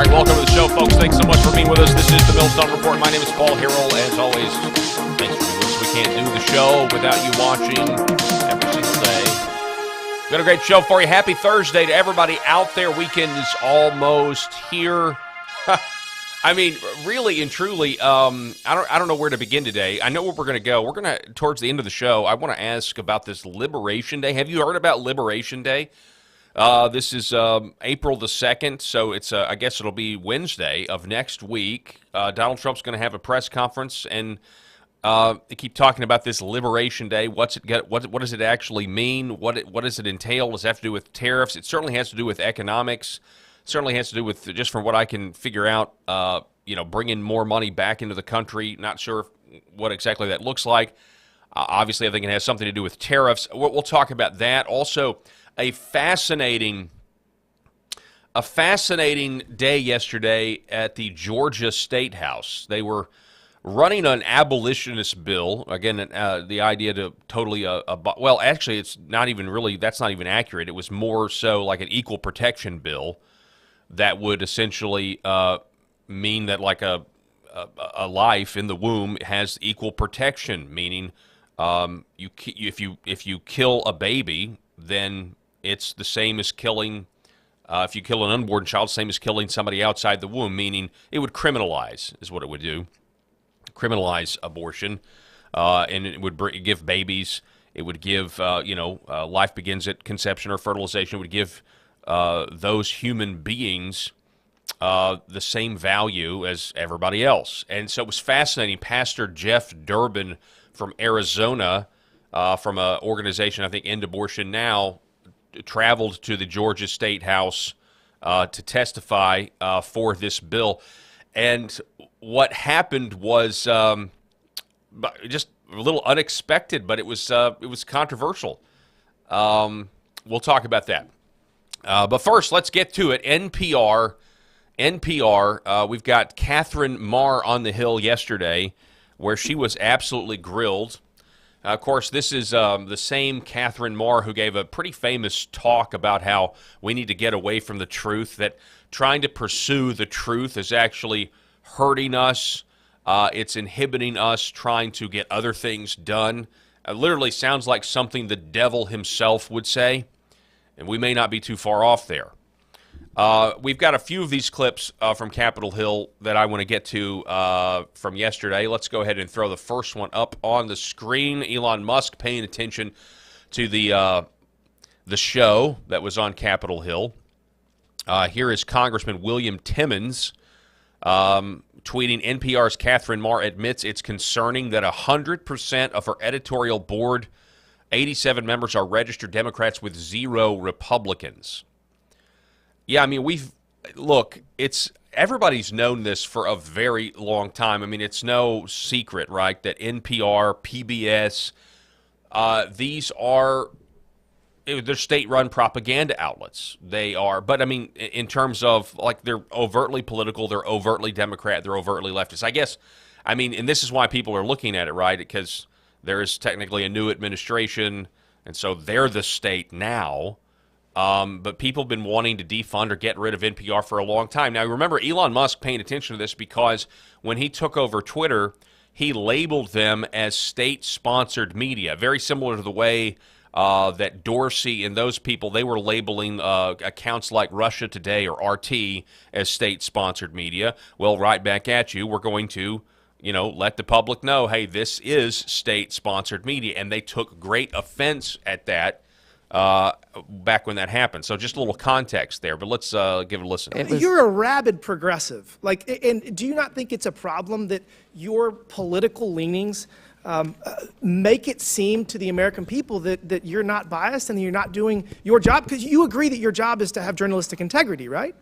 right, welcome to the show, folks. Thanks so much for being with us. This is the Millestone Report. My name is Paul Harrell. As always, thanks for being with us. We can't do the show without you watching every single day. We've got a great show for you. Happy Thursday to everybody out there. Weekend is almost here. I mean, really and truly, I don't know where to begin today. I know where we're going to go. We're going to, towards the end of the show, I want to ask about this Liberation Day. Have you heard about Liberation Day? This is April the 2nd, so it's I guess it'll be Wednesday of next week. Donald Trump's going to have a press conference, and they keep talking about this Liberation Day. What does it actually mean? What does it entail? Does it have to do with tariffs? It certainly has to do with economics. It certainly has to do with, just from what I can figure out, bringing more money back into the country. Not sure what exactly that looks like. Obviously, I think it has something to do with tariffs. We'll talk about that. Also, a fascinating day yesterday at the Georgia State House. They were running an abolitionist bill. Again, the idea to totally well, actually, it's not even really. That's not even accurate. It was more so like an equal protection bill that would essentially mean that like a life in the womb has equal protection. Meaning, if you kill a baby, then it's the same as killing, if you kill an unborn child, same as killing somebody outside the womb, meaning it would criminalize, is what it would do, criminalize abortion, and it would give babies, it would give, life begins at conception or fertilization, it would give those human beings the same value as everybody else. And so it was fascinating. Pastor Jeff Durbin from Arizona, from an organization, I think, End Abortion Now, traveled to the Georgia State House to testify for this bill. And what happened was just a little unexpected, but it was controversial. We'll talk about that. But first, let's get to it. NPR, we've got Katherine Maher on the Hill yesterday, where she was absolutely grilled. Of course, this is the same Katherine Maher who gave a pretty famous talk about how we need to get away from the truth, that trying to pursue the truth is actually hurting us. It's inhibiting us trying to get other things done. It literally sounds like something the devil himself would say, and we may not be too far off there. We've got a few of these clips from Capitol Hill that I want to get to from yesterday. Let's go ahead and throw the first one up on the screen. Elon Musk paying attention to the show that was on Capitol Hill. Here is Congressman William Timmons tweeting, NPR's Katherine Maher admits it's concerning that 100% of her editorial board, 87 members, are registered Democrats with 0 Republicans. Yeah, I mean, everybody's known this for a very long time. I mean, it's no secret, right, that NPR, PBS, they're state-run propaganda outlets. They are, but I mean, in terms of, like, they're overtly political, they're overtly Democrat, they're overtly leftist. I guess, I mean, and this is why people are looking at it, right, because there is technically a new administration, and so they're the state now. But people have been wanting to defund or get rid of NPR for a long time. Now, remember, Elon Musk paying attention to this because when he took over Twitter, he labeled them as state-sponsored media, very similar to the way that Dorsey and those people, they were labeling accounts like Russia Today or RT as state-sponsored media. Well, right back at you, we're going to, let the public know, hey, this is state-sponsored media. And they took great offense at that. Back when that happened. So just a little context there, but let's give it a listen. You're a rabid progressive. And do you not think it's a problem that your political leanings make it seem to the American people that you're not biased and that you're not doing your job? Because you agree that your job is to have journalistic integrity, right?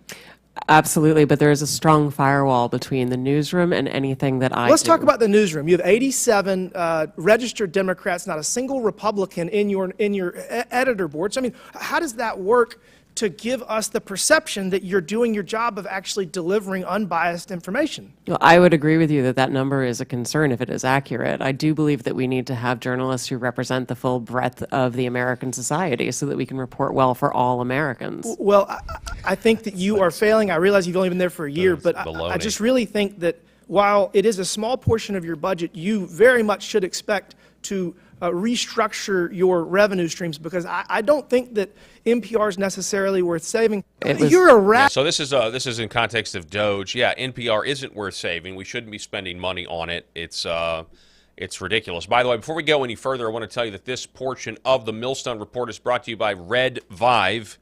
Absolutely, but there is a strong firewall between the newsroom and anything that I do. Let's talk about the newsroom. You have 87 registered Democrats, not a single Republican in your editor board. So, I mean, how does that work to give us the perception that you're doing your job of actually delivering unbiased information? Well, I would agree with you that that number is a concern if it is accurate. I do believe that we need to have journalists who represent the full breadth of the American society so that we can report well for all Americans. Well, I think that you are failing. I realize you've only been there for a year, but I baloney. just really think that while it is a small portion of your budget, you very much should expect to restructure your revenue streams, because I don't think that NPR is necessarily worth saving. You're a rat. So this is in context of Doge. Yeah, NPR isn't worth saving. We shouldn't be spending money on it. It's ridiculous. By the way, before we go any further, I want to tell you that this portion of the Millstone Report is brought to you by Red Vive.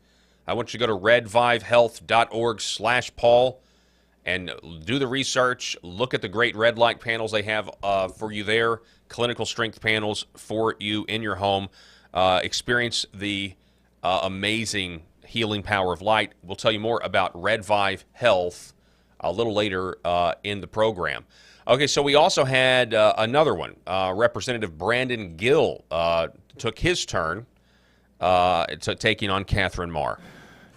I want you to go to redvivehealth.org/Paul and do the research. Look at the great red light panels they have for you there, clinical strength panels for you in your home. Experience the amazing healing power of light. We'll tell you more about Red Vive Health a little later in the program. Okay, so we also had another one. Representative Brandon Gill took his turn taking on Katherine Maher.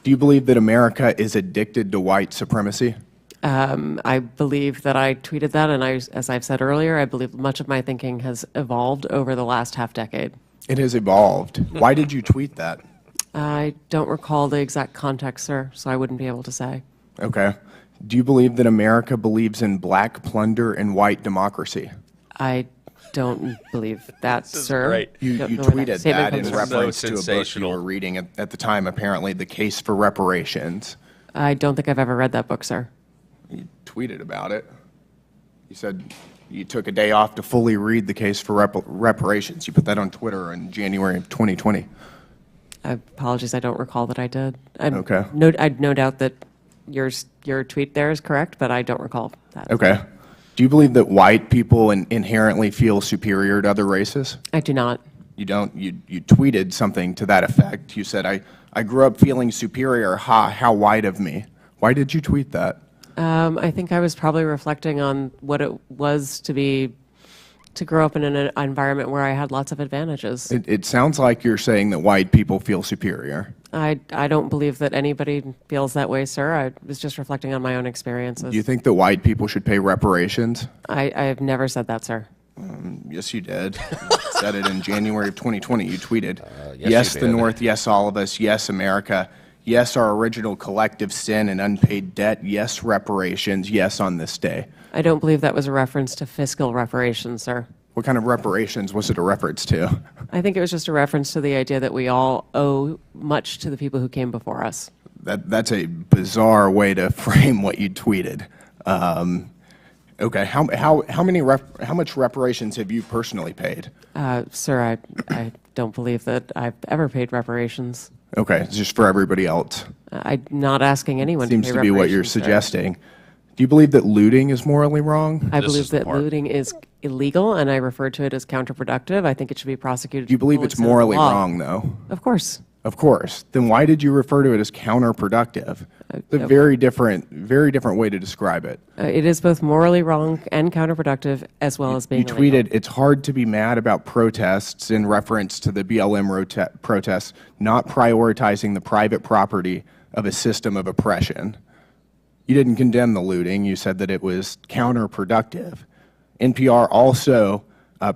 Do you believe that America is addicted to white supremacy? I believe that I tweeted that, and as I've said earlier, I believe much of my thinking has evolved over the last half decade. It has evolved. Why did you tweet that? I don't recall the exact context, sir, so I wouldn't be able to say. Okay. Do you believe that America believes in black plunder and white democracy? I don't believe that, sir. great. You Don't know where tweeted statement that in comes from. reference So to a book you sensational. were reading at the time, apparently, The Case for Reparations. I don't think I've ever read that book, sir. You tweeted about it. You said you took a day off to fully read The Case for Reparations. You put that on Twitter in January of 2020. Apologies, I don't recall that I did. Okay. I'd no doubt that your tweet there is correct, but I don't recall that. Okay. Do you believe that white people inherently feel superior to other races? I do not. You don't. You tweeted something to that effect. You said, I grew up feeling superior. Ha, how white of me. Why did you tweet that? I think I was probably reflecting on what it was to grow up in an environment where I had lots of advantages. It sounds like you're saying that white people feel superior. I don't believe that anybody feels that way, sir. I was just reflecting on my own experiences. Do you think that white people should pay reparations? I have never said that, sir. Yes, you did. You said it in January of 2020. You tweeted, yes, yes, you the did. North, yes, all of us, yes, America, yes, our original collective sin and unpaid debt, yes, reparations, yes, on this day. I don't believe that was a reference to fiscal reparations, sir. What kind of reparations was it a reference to? I think it was just a reference to the idea that we all owe much to the people who came before us. That's a bizarre way to frame what you tweeted. Okay, how much reparations have you personally paid? Sir, I don't believe that I've ever paid reparations. Okay, it's just for everybody else. I'm not asking anyone Seems to pay to be what you're reparations, sir. suggesting. Do you believe that looting is morally wrong? I This believe is the that part. looting is illegal, and I refer to it as counterproductive. I think it should be prosecuted. Do you believe to the it's full extent of the morally law. wrong, though? Of course. Of course. Then why did you refer to it as counterproductive? It's a very different way to describe it. It is both morally wrong and counterproductive, as well as being You illegal. tweeted, it's hard to be mad about protests in reference to the BLM protests, not prioritizing the private property of a system of oppression. You didn't condemn the looting. You said that it was counterproductive. NPR also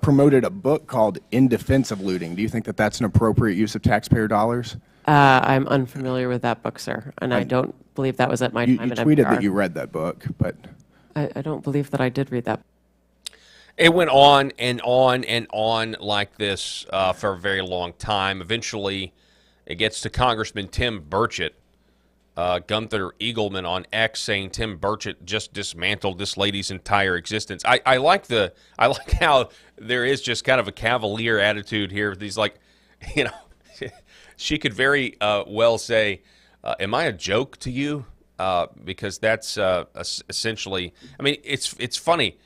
promoted a book called In Defense of Looting. Do you think that that's an appropriate use of taxpayer dollars? I'm unfamiliar with that book, sir, and I don't believe that was at my You time at tweeted NPR. that you read that book, but I don't believe that I did read that. It went on and on and on like this for a very long time. Eventually, it gets to Congressman Tim Burchett, Gunther Eagleman on X, saying Tim Burchett just dismantled this lady's entire existence. I like how there is just kind of a cavalier attitude here. He's like, she could very well say, "Am I a joke to you?" Because that's essentially. I mean, it's funny.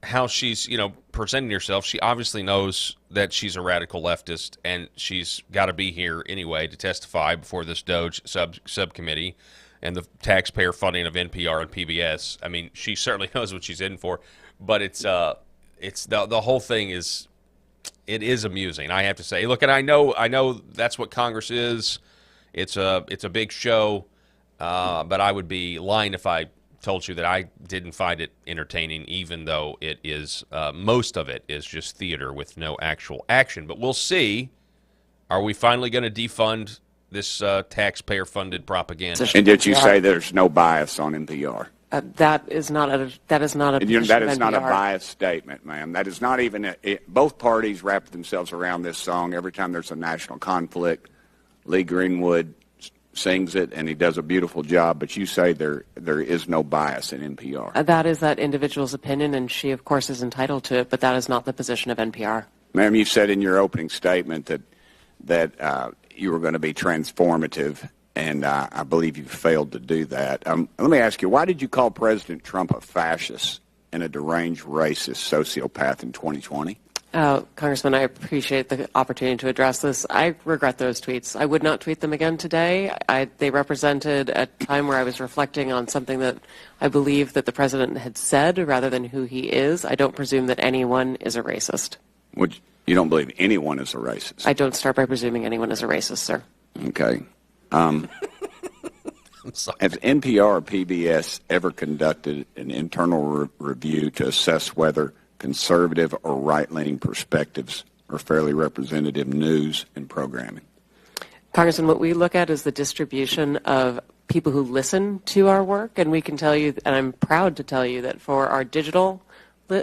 How she's, presenting herself. She obviously knows that she's a radical leftist, and she's got to be here anyway to testify before this Doge subcommittee and the taxpayer funding of NPR and PBS. I mean, she certainly knows what she's in for, but it's the whole thing is, it is amusing, I have to say. Look, and I know that's what Congress is. It's a big show, but I would be lying if I told you that I didn't find it entertaining, even though it is most of it is just theater with no actual action. But we'll see. Are we finally going to defund this taxpayer-funded propaganda. And did you say there's no bias on NPR? That is not a That position is of not a NPR. biased statement, ma'am. That is not even both parties wrap themselves around this song every time there's a national conflict. Lee Greenwood sings it, and he does a beautiful job, but you say there is no bias in NPR. That is that individual's opinion, and she, of course, is entitled to it, but that is not the position of NPR. Ma'am, you said in your opening statement that you were going to be transformative, and I believe you failed to do that. Let me ask you, why did you call President Trump a fascist and a deranged racist sociopath in 2020? Congressman, I appreciate the opportunity to address this. I regret those tweets. I would not tweet them again today. They represented a time where I was reflecting on something that I believe that the president had said rather than who he is. I don't presume that anyone is a racist. You don't believe anyone is a racist? I don't start by presuming anyone is a racist, sir. Okay. I'm sorry. Has NPR or PBS ever conducted an internal review to assess whether conservative or right-leaning perspectives are fairly representative news and programming? Congressman, what we look at is the distribution of people who listen to our work, and we can tell you, and I'm proud to tell you, that for our digital,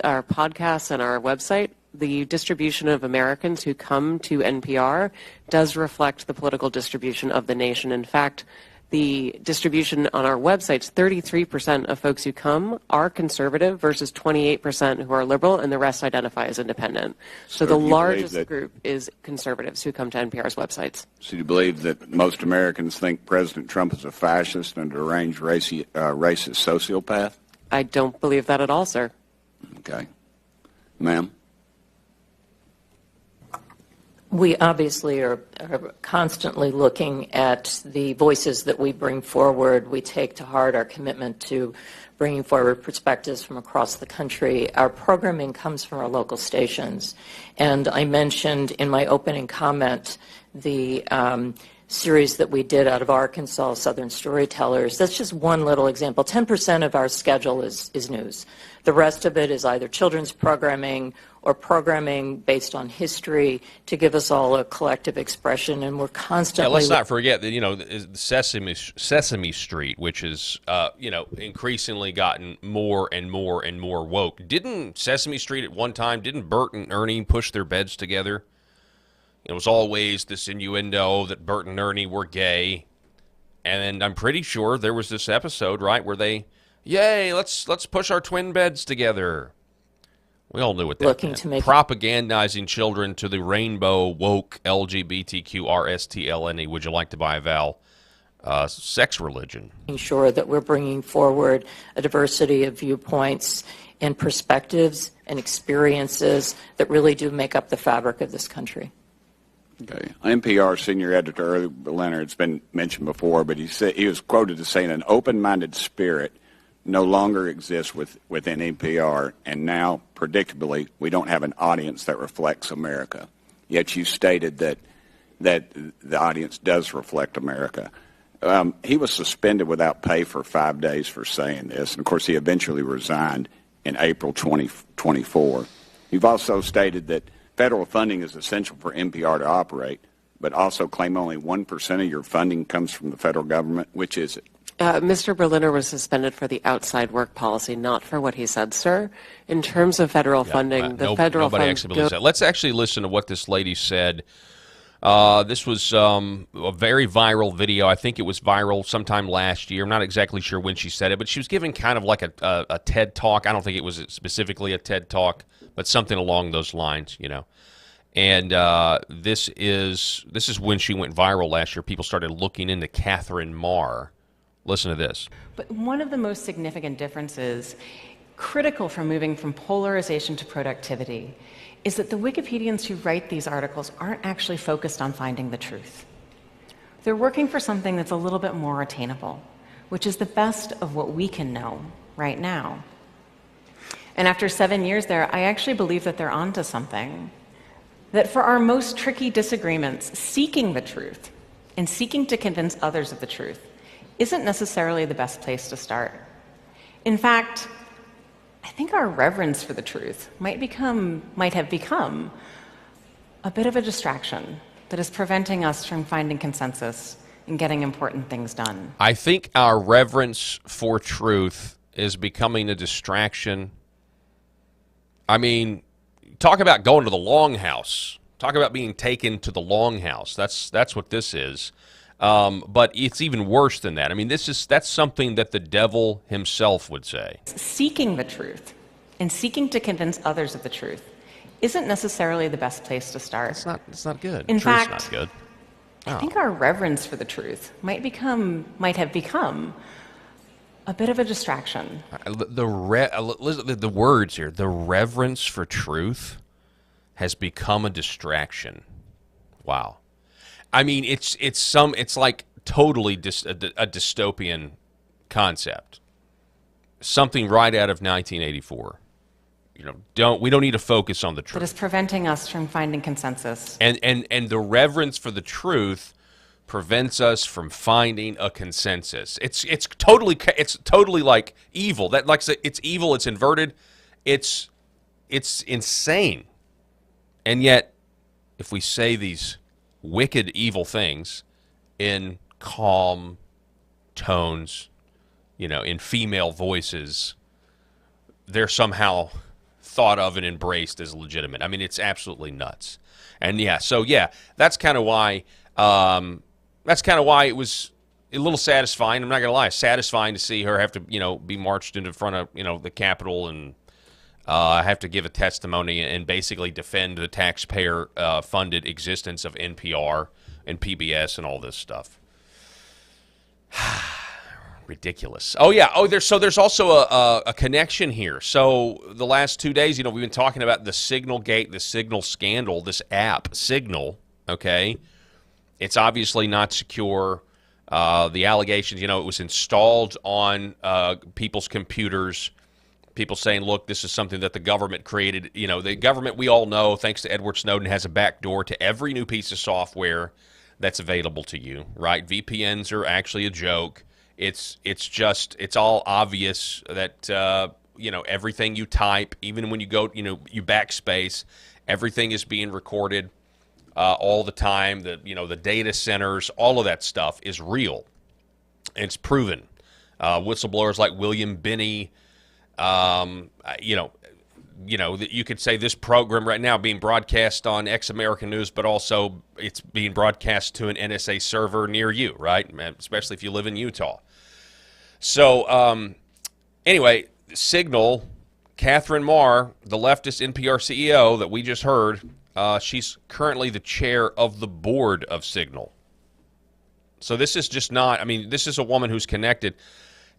our podcasts and our website, the distribution of Americans who come to NPR does reflect the political distribution of the nation. In fact, the distribution on our websites, 33% of folks who come are conservative versus 28% who are liberal, and the rest identify as independent. So the largest group is conservatives who come to NPR's websites. So you believe that most Americans think President Trump is a fascist and a deranged racist sociopath? I don't believe that at all, sir. Okay. Ma'am? We obviously are constantly looking at the voices that we bring forward. We take to heart our commitment to bringing forward perspectives from across the country. Our programming comes from our local stations. And I mentioned in my opening comment the series that we did out of Arkansas, Southern Storytellers. That's just one little example. 10% of our schedule is news. The rest of it is either children's programming or programming based on history to give us all a collective expression, and we're constantly... Yeah, let's not forget that, Sesame Street, which has, increasingly gotten more and more and more woke. Didn't Sesame Street at one time, didn't Bert and Ernie push their beds together? It was always this innuendo that Bert and Ernie were gay. And I'm pretty sure there was this episode, right, where they, yay, let's push our twin beds together. We all knew what that meant. Propagandizing children to the rainbow, woke, LGBTQ, RSTLNE, would you like to buy a vowel, sex religion. Making sure that we're bringing forward a diversity of viewpoints and perspectives and experiences that really do make up the fabric of this country. Okay. NPR senior editor Earl Leonard, it's been mentioned before, but he was quoted as saying an open-minded spirit no longer exists within NPR, and now, predictably, we don't have an audience that reflects America. Yet you stated that the audience does reflect America. He was suspended without pay for 5 days for saying this, and of course he eventually resigned in April 2024. You've also stated that federal funding is essential for NPR to operate, but also claim only 1% of your funding comes from the federal government. Which is it? Mr. Berliner was suspended for the outside work policy, not for what he said, sir. In terms of federal funding, nobody actually believes that. Let's actually listen to what this lady said. This was a very viral video. I think it was viral sometime last year. I'm not exactly sure when she said it, but she was giving kind of like a TED Talk. I don't think it was specifically a TED Talk, but something along those lines, And this is when she went viral last year. People started looking into Katherine Maher. Listen to this. But one of the most significant differences, critical for moving from polarization to productivity, is that the Wikipedians who write these articles aren't actually focused on finding the truth. They're working for something that's a little bit more attainable, which is the best of what we can know right now. And after 7 years there, I actually believe that they're onto something. That for our most tricky disagreements, seeking the truth and seeking to convince others of the truth isn't necessarily the best place to start. In fact, I think our reverence for the truth might have become a bit of a distraction that is preventing us from finding consensus and getting important things done? I think our reverence for truth is becoming a distraction. I mean, talk about going to the longhouse. Talk about being taken to the longhouse. That's what this is. But it's even worse than that. I mean, that's something that the devil himself would say. Seeking the truth and seeking to convince others of the truth isn't necessarily the best place to start. It's not good. In Truth's fact, not good. I think our reverence for the truth might have become a bit of a distraction. The words here, the reverence for truth has become a distraction. Wow. I mean, it's like totally a dystopian concept. Something right out of 1984. We don't need to focus on the truth. That is preventing us from finding consensus. And the reverence for the truth prevents us from finding a consensus. It's totally like evil. That like it's evil. It's inverted. It's insane. And yet, if we say these wicked, evil things in calm tones, in female voices, they're somehow thought of and embraced as legitimate. I mean, it's absolutely nuts. And that's kind of why. It was a little satisfying. I'm not going to lie, satisfying to see her have to, be marched into front of, the Capitol and have to give a testimony and basically defend the taxpayer-funded existence of NPR and PBS and all this stuff. Ridiculous. Oh, yeah. There's also a connection here. So the last 2 days, we've been talking about the Signal Gate, the Signal scandal, this app, Signal, okay? It's obviously not secure. The allegations, it was installed on people's computers. People saying, look, this is something that the government created. The government, we all know, thanks to Edward Snowden, has a backdoor to every new piece of software that's available to you, right? VPNs are actually a joke. It's all obvious that, everything you type, even when you go, you backspace, everything is being recorded all the time. The data centers, all of that stuff is real. It's proven. Whistleblowers like William Binney, that you could say this program right now being broadcast on Ex-American News, but also it's being broadcast to an NSA server near you, right? Especially if you live in Utah. So, anyway, Signal, Katherine Maher, the leftist NPR CEO that we just heard, she's currently the chair of the board of Signal. So this is just not, this is a woman who's connected,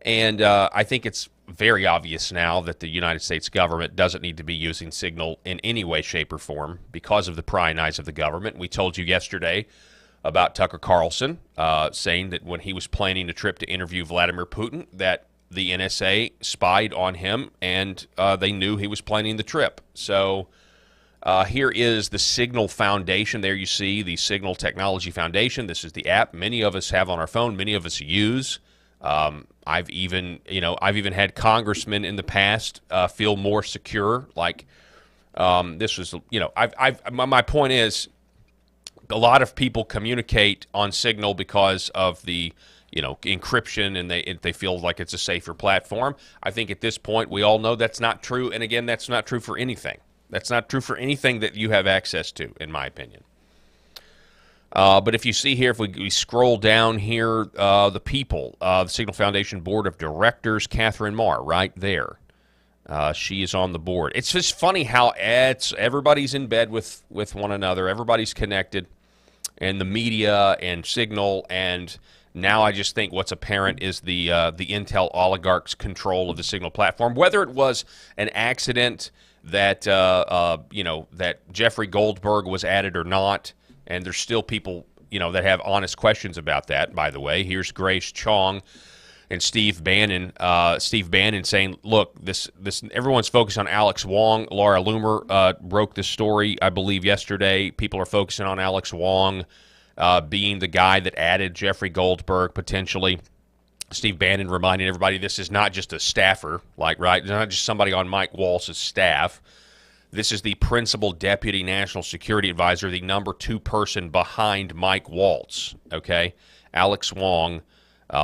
and I think it's very obvious now that the United States government doesn't need to be using Signal in any way, shape, or form because of the prying eyes of the government. We told you yesterday about Tucker Carlson saying that when he was planning a trip to interview Vladimir Putin, that the NSA spied on him and they knew he was planning the trip. So here is the Signal Foundation. There you see the Signal Technology Foundation. This is the app many of us have on our phone, many of us use. I've even had congressmen in the past feel more secure. Like this was, my point is, a lot of people communicate on Signal because of the, encryption, and they feel like it's a safer platform. I think at this point we all know that's not true. And again, that's not true for anything. That's not true for anything that you have access to, in my opinion. But if you see here, if we scroll down here, the people, the Signal Foundation Board of Directors, Katherine Maher, right there. She is on the board. It's just funny how everybody's in bed with one another. Everybody's connected, and the media and Signal. And now I just think what's apparent is the Intel oligarchs' control of the Signal platform. Whether it was an accident that that Jeffrey Goldberg was added or not. And there's still people, that have honest questions about that, by the way. Here's Grace Chong and Steve Bannon. Steve Bannon saying, look, this everyone's focused on Alex Wong. Laura Loomer broke this story, I believe, yesterday. People are focusing on Alex Wong being the guy that added Jeffrey Goldberg, potentially. Steve Bannon reminding everybody this is not just a staffer, right? It's not just somebody on Mike Walsh's staff. This is the principal deputy national security advisor, the number 2 person behind Mike Waltz, okay? Alex Wong,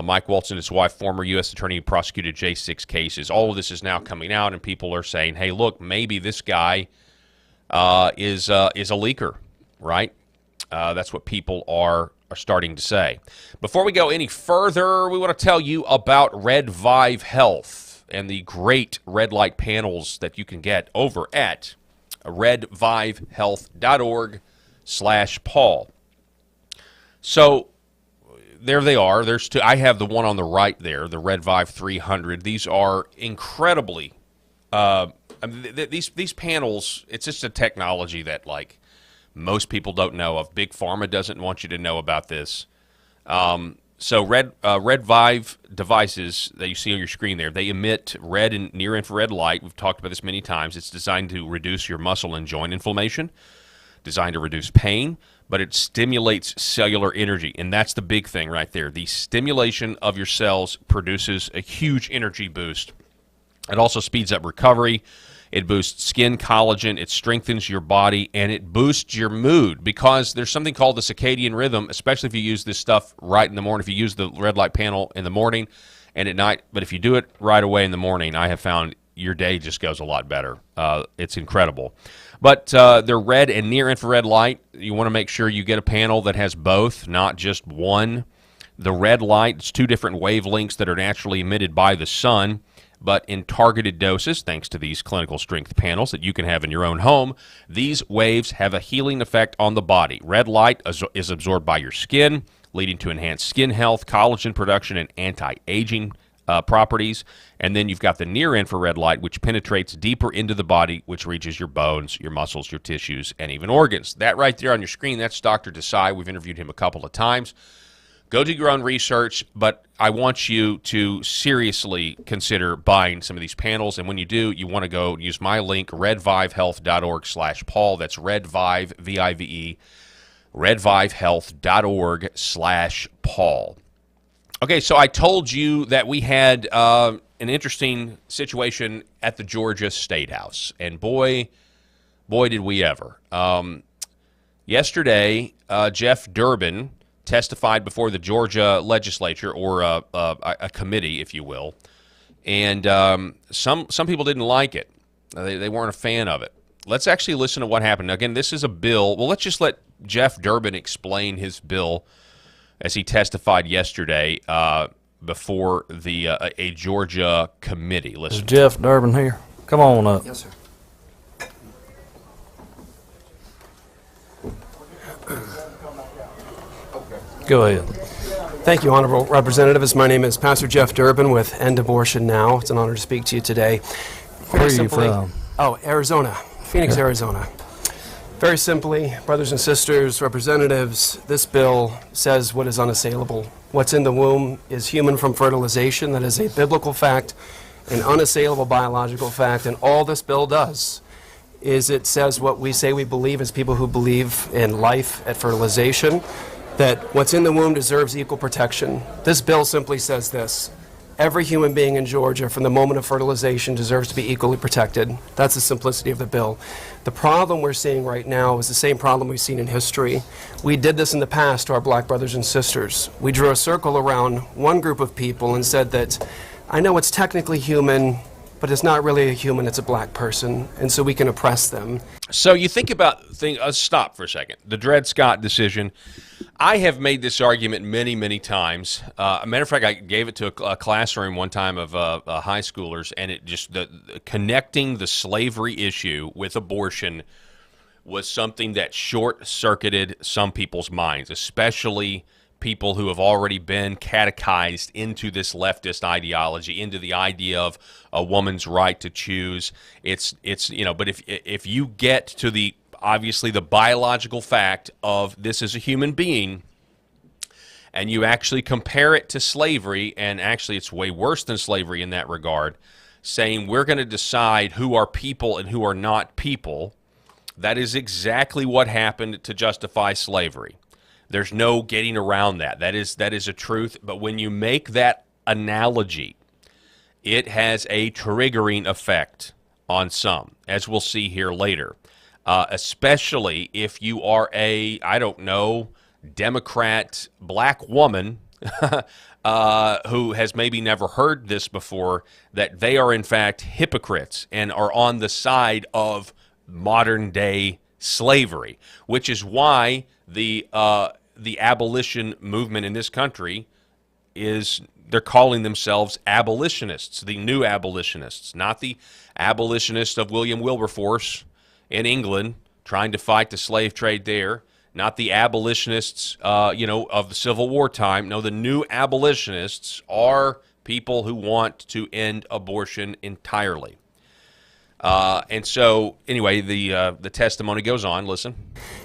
Mike Waltz and his wife, former U.S. attorney who prosecuted J6 cases. All of this is now coming out, and people are saying, hey, look, maybe this guy is a leaker, right? That's what people are starting to say. Before we go any further, we want to tell you about Red Vive Health and the great red light panels that you can get over at redvivehealth.org/Paul. So there they are. There's two. I have the one on the right there, the Red Vive 300. These are incredibly. These panels. It's just a technology that like most people don't know of. Big Pharma doesn't want you to know about this. So Red Vive devices that you see on your screen there, they emit red and near-infrared light. We've talked about this many times. It's designed to reduce your muscle and joint inflammation, designed to reduce pain, but it stimulates cellular energy, and that's the big thing right there. The stimulation of your cells produces a huge energy boost. It also speeds up recovery. It boosts skin collagen, it strengthens your body, and it boosts your mood because there's something called the circadian rhythm, especially if you use this stuff right in the morning, if you use the red light panel in the morning and at night. But if you do it right away in the morning, I have found your day just goes a lot better. It's incredible. But they're red and near-infrared light. You want to make sure you get a panel that has both, not just one. The red light, it's 2 different wavelengths that are naturally emitted by the sun, but in targeted doses, thanks to these clinical strength panels that you can have in your own home. These waves have a healing effect on the body. Red light is absorbed by your skin, leading to enhanced skin health, collagen production, and anti-aging properties. And then you've got the near-infrared light, which penetrates deeper into the body, which reaches your bones, your muscles, your tissues, and even organs. That right there on your screen, that's Dr. Desai. We've interviewed him a couple of times. Go do your own research, but I want you to seriously consider buying some of these panels. And when you do, you want to go use my link, redvivehealth.org/Paul. That's redvive, V-I-V-E, redvivehealth.org/Paul. Okay, so I told you that we had an interesting situation at the Georgia State House. And boy, did we ever. Yesterday, Jeff Durbin testified before the Georgia legislature, or a committee, if you will, and some people didn't like it. They weren't a fan of it. Let's actually listen to what happened. Now, again, this is a bill. Well, let's just let Jeff Durbin explain his bill as he testified yesterday before a Georgia committee. Listen. Is Jeff Durbin here? Come on up. Yes, sir. Go ahead. Thank you, Honorable Representatives. My name is Pastor Jeff Durbin with End Abortion Now. It's an honor to speak to you today. Where are you from? Oh, Arizona, Phoenix, Arizona. Very simply, brothers and sisters, representatives, this bill says what is unassailable. What's in the womb is human from fertilization. That is a biblical fact, an unassailable biological fact, and all this bill does is it says what we say we believe as people who believe in life at fertilization, that what's in the womb deserves equal protection. This bill simply says this: every human being in Georgia from the moment of fertilization deserves to be equally protected. That's the simplicity of the bill. The problem we're seeing right now is the same problem we've seen in history. We did this in the past to our black brothers and sisters. We drew a circle around one group of people and said that, I know it's technically human, but it's not really a human, it's a black person, and so we can oppress them. So you think about, stop for a second, the Dred Scott decision. I have made this argument many, many times. A matter of fact, I gave it to a classroom one time of high schoolers, and it just connecting the slavery issue with abortion was something that short-circuited some people's minds, especially people who have already been catechized into this leftist ideology, into the idea of a woman's right to choose. It's but if you get to the obviously the biological fact of this is a human being, and you actually compare it to slavery, and actually it's way worse than slavery in that regard, saying we're going to decide who are people and who are not people, that is exactly what happened to justify slavery. There's no getting around that. That is a truth. But when you make that analogy, it has a triggering effect on some, as we'll see here later, especially if you are a, I don't know, Democrat black woman who has maybe never heard this before, that they are in fact hypocrites and are on the side of modern day slavery, which is why the abolition movement in this country is, they're calling themselves abolitionists, the new abolitionists, not the abolitionists of William Wilberforce in England trying to fight the slave trade there, not the abolitionists, of the Civil War time. No, the new abolitionists are people who want to end abortion entirely. And so, anyway, the testimony goes on. Listen.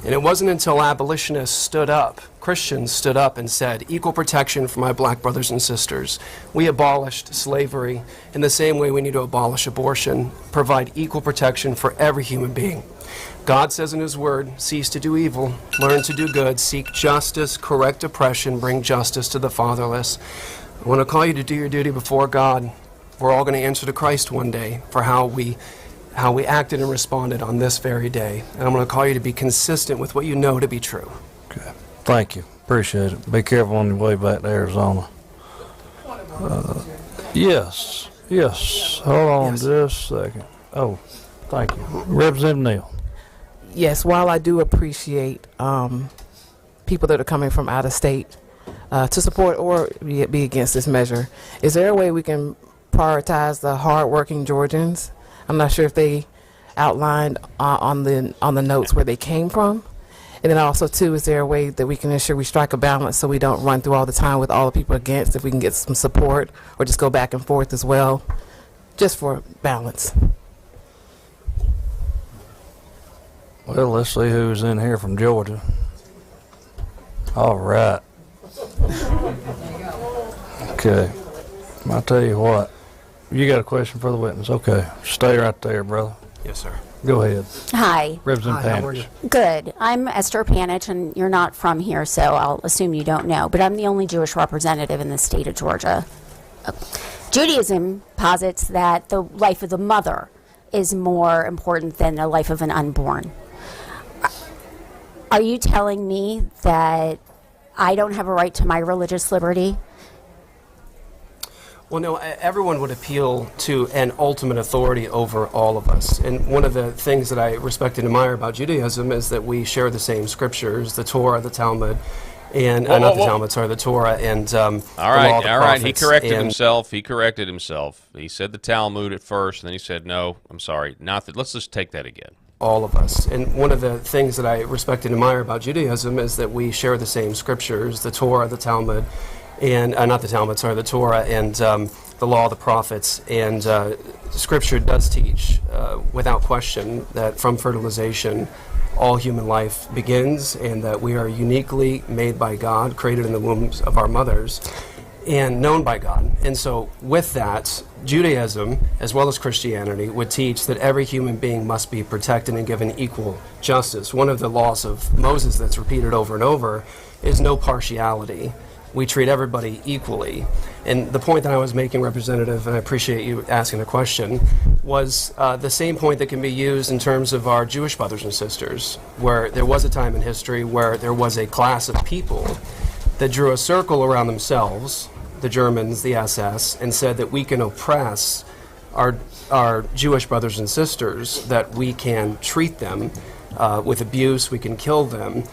And it wasn't until abolitionists stood up, Christians stood up and said, equal protection for my black brothers and sisters. We abolished slavery in the same way we need to abolish abortion, provide equal protection for every human being. God says in his word, cease to do evil, learn to do good, seek justice, correct oppression, bring justice to the fatherless. I want to call you to do your duty before God. We're all going to answer to Christ one day for how we acted and responded on this very day. And I'm going to call you to be consistent with what you know to be true. Okay. Thank you. Appreciate it. Be careful on your way back to Arizona. Yes. Hold on just a second. Oh, thank you. Representative Neal. Yes, while I do appreciate people that are coming from out of state to support or be against this measure, is there a way we can prioritize the hardworking Georgians? I'm not sure if they outlined on the notes where they came from. And then also, too, is there a way that we can ensure we strike a balance so we don't run through all the time with all the people against, if we can get some support or just go back and forth as well, just for balance? Well, let's see who's in here from Georgia. All right. Okay. I'll tell you what. You got a question for the witness? Okay. Stay right there, brother. Yes, sir. Go ahead. Hi. Representative Hi, how are you? Good. I'm Esther Panich, and you're not from here, so I'll assume you don't know. But I'm the only Jewish representative in the state of Georgia. Judaism posits that the life of the mother is more important than the life of an unborn. Are you telling me that I don't have a right to my religious liberty? Well, no, everyone would appeal to an ultimate authority over all of us. And one of the things that I respect and admire about Judaism is that we share the same scriptures, the Torah, the Talmud, and not the Talmud, sorry, the Torah and the law of the all right. prophets. He corrected himself. He said the Talmud at first, and then he said, no, I'm sorry, not that. Let's just take that again. All of us. And one of the things that I respect and admire about Judaism is that we share the same scriptures, the Torah, the Talmud, and not the Talmud, sorry, the Torah and the law of the prophets. And Scripture does teach, without question, that from fertilization, all human life begins, and that we are uniquely made by God, created in the wombs of our mothers, and known by God. And so with that, Judaism, as well as Christianity, would teach that every human being must be protected and given equal justice. One of the laws of Moses that's repeated over and over is no partiality. We treat everybody equally. And the point that I was making, Representative, and I appreciate you asking the question, was the same point that can be used in terms of our Jewish brothers and sisters, where there was a time in history where there was a class of people that drew a circle around themselves, the Germans, the SS, and said that we can oppress our Jewish brothers and sisters, that we can treat them with abuse, we can kill them.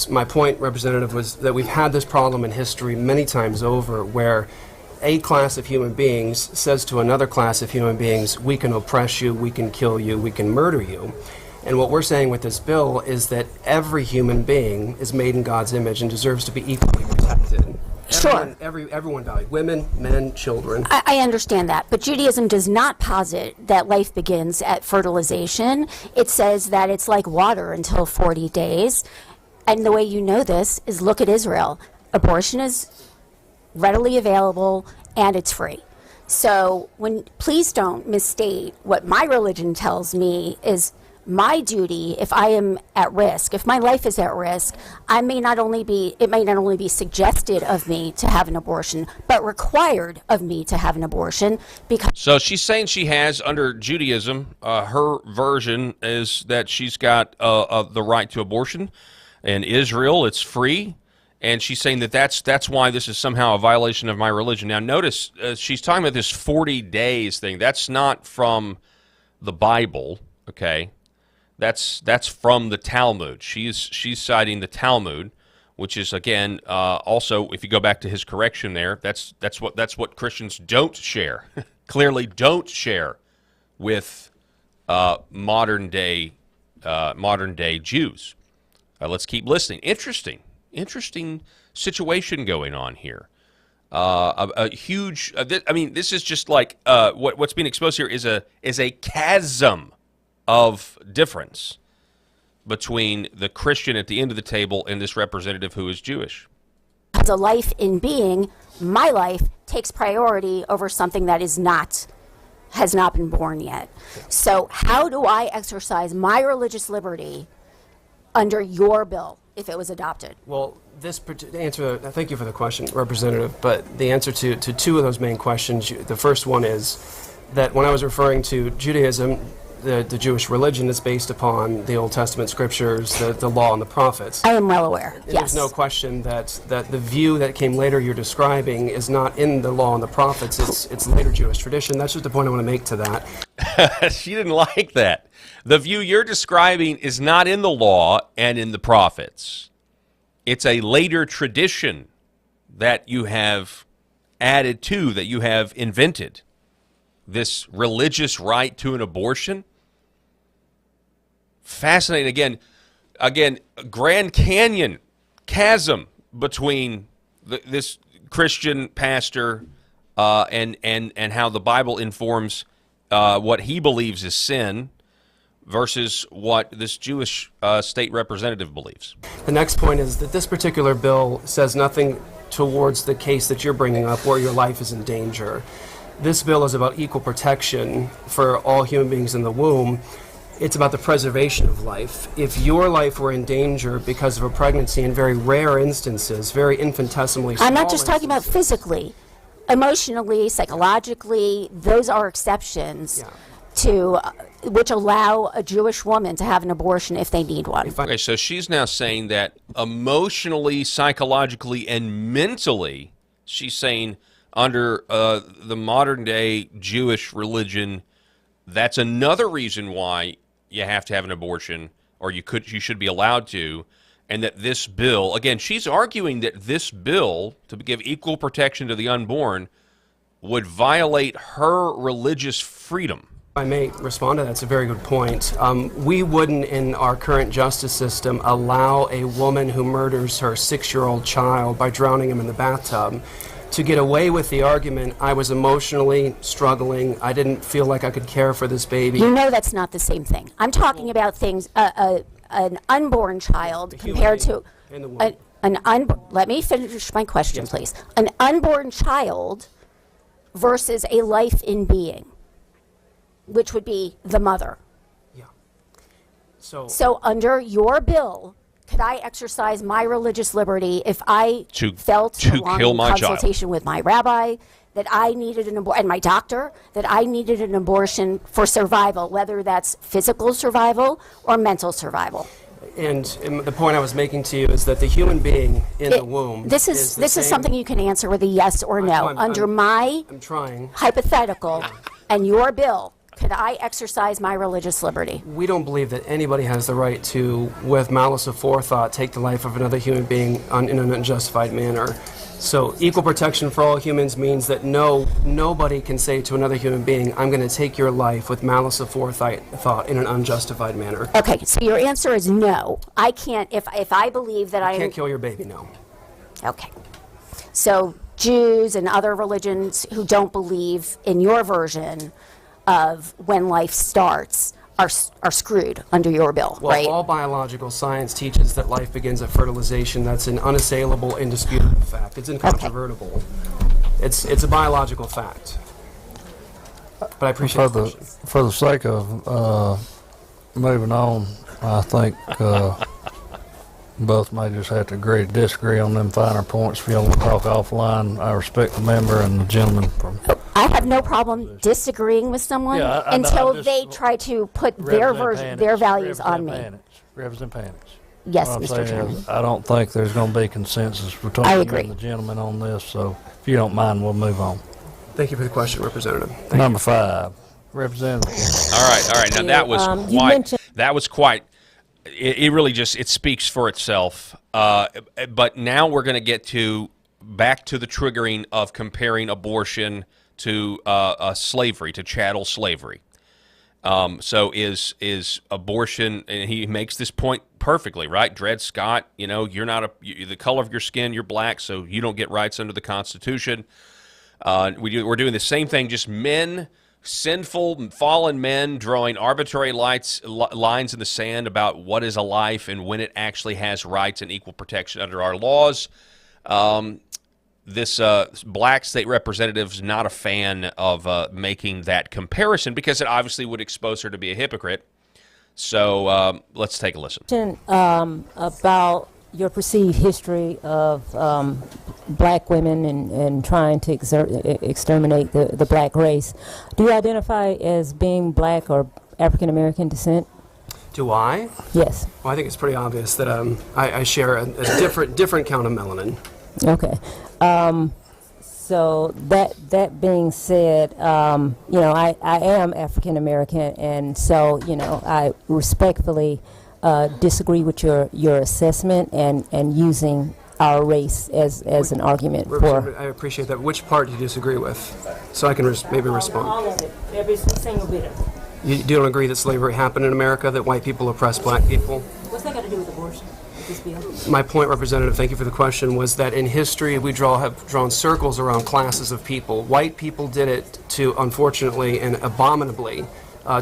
My point, Representative, was that we've had this problem in history many times over, where a class of human beings says to another class of human beings, we can oppress you, we can kill you, we can murder you. And what we're saying with this bill is that every human being is made in God's image and deserves to be equally protected. Sure. Everyone valued. Women, men, children. I understand that, but Judaism does not posit that life begins at fertilization. It says that it's like water until 40 days. And the way you know this is look at Israel. Abortion is readily available and it's free. So please don't misstate what my religion tells me is my duty, if I am at risk, if my life is at risk, it may not only be suggested of me to have an abortion, but required of me to have an abortion because. So she's saying she has, under Judaism, her version is that she's got the right to abortion. In Israel, it's free. And she's saying that that's why this is somehow a violation of my religion. Now, notice she's talking about this 40 days thing. That's not from the Bible, okay? That's from the Talmud. She's citing the Talmud, which is, again, also, if you go back to his correction there, that's what Christians don't share, clearly don't share with modern day Jews. Let's keep listening. Interesting situation going on here. A huge. This is just like what's being exposed here is a chasm of difference between the Christian at the end of the table and this representative who is Jewish. As a life in being, my life takes priority over something that has not been born yet. So how do I exercise my religious liberty under your bill if it was adopted? Well, answer. Thank you for the question, Representative. But the answer to two of those main questions, the first one is that when I was referring to Judaism, the Jewish religion is based upon the Old Testament scriptures, the law and the prophets. I am well aware, and yes. There's no question that the view that came later you're describing is not in the law and the prophets, it's later Jewish tradition. That's just the point I want to make to that. She didn't like that. The view you're describing is not in the law and in the prophets. It's a later tradition that you have added to, that you have invented. This religious right to an abortion. Fascinating. Again, Grand Canyon chasm between this Christian pastor and how the Bible informs what he believes is sin versus what this Jewish state representative believes. The next point is that this particular bill says nothing towards the case that you're bringing up where your life is in danger. This bill is about equal protection for all human beings in the womb. It's about the preservation of life. If your life were in danger because of a pregnancy, in very rare instances, very infinitesimally small I'm not just talking about physically, emotionally, psychologically. Those are exceptions to which allow a Jewish woman to have an abortion if they need one. Okay, so she's now saying that emotionally, psychologically, and mentally, she's saying under the modern-day Jewish religion, that's another reason why you have to have an abortion, or you should be allowed to, and that this bill, again, she's arguing that this bill, to give equal protection to the unborn, would violate her religious freedom. If I may respond to that, that's a very good point. We wouldn't, in our current justice system, allow a woman who murders her 6-year-old child by drowning him in the bathtub to get away with the argument, I was emotionally struggling, I didn't feel like I could care for this baby. You know that's not the same thing. I'm talking about things, an unborn child compared to let me finish my question, please. An unborn child versus a life in being, which would be the mother. Yeah. So under your bill, could I exercise my religious liberty if I felt, along in consultation with my rabbi, that I needed an abortion, and my doctor, that I needed an abortion for survival, whether that's physical survival or mental survival? And the point I was making to you is that the human being in the womb. This is something you can answer with a yes or no. Under my hypothetical and your bill, could I exercise my religious liberty? We don't believe that anybody has the right to, with malice aforethought, take the life of another human being in an unjustified manner. So equal protection for all humans means that nobody can say to another human being, I'm going to take your life with malice aforethought in an unjustified manner. Okay, so your answer is no. I can't, if I believe that I can't kill your baby, no. Okay. So Jews and other religions who don't believe in your version of when life starts are screwed under your bill, well, right? All biological science teaches that life begins at fertilization. That's an unassailable, indisputable fact. It's incontrovertible. Okay. It's a biological fact. But I appreciate the question. For the sake of moving on, I think both may just have to agree to disagree on them finer points. If you want to talk offline, I respect the member and the gentleman from. I have no problem disagreeing with someone until they try to put their values on me. Representative Panitch. Yes, what I'm Mr. saying Chairman. is, I don't think there's going to be consensus between I you agree. and the gentleman on this. So if you don't mind, we'll move on. Thank you for the question, Representative. Thank Number 5, Representative. All right. Now that was quite. It really just speaks for itself. But now we're going to get back to the triggering of comparing abortion to slavery, to chattel slavery. So is abortion, and he makes this point perfectly, right? Dred Scott, you're not the color of your skin, you're black, so you don't get rights under the Constitution. We're doing the same thing, just men, sinful, fallen men, drawing arbitrary lines in the sand about what is a life and when it actually has rights and equal protection under our laws. This black state representative is not a fan of making that comparison because it obviously would expose her to be a hypocrite. So let's take a listen. About your perceived history of black women and trying to exterminate the black race. Do you identify as being black or African American descent? Do I? Yes. Well, I think it's pretty obvious that I share a different count of melanin. Okay. So that being said, I am African American, and so I respectfully disagree with your assessment and using our race as an argument for. I appreciate that. Which part do you disagree with, so I can maybe respond? All of it, every single bit of it. You don't agree that slavery happened in America, that white people oppressed black people? What's that got to do with abortion? My point, Representative, thank you for the question, was that in history we have drawn circles around classes of people. White people did it unfortunately and abominably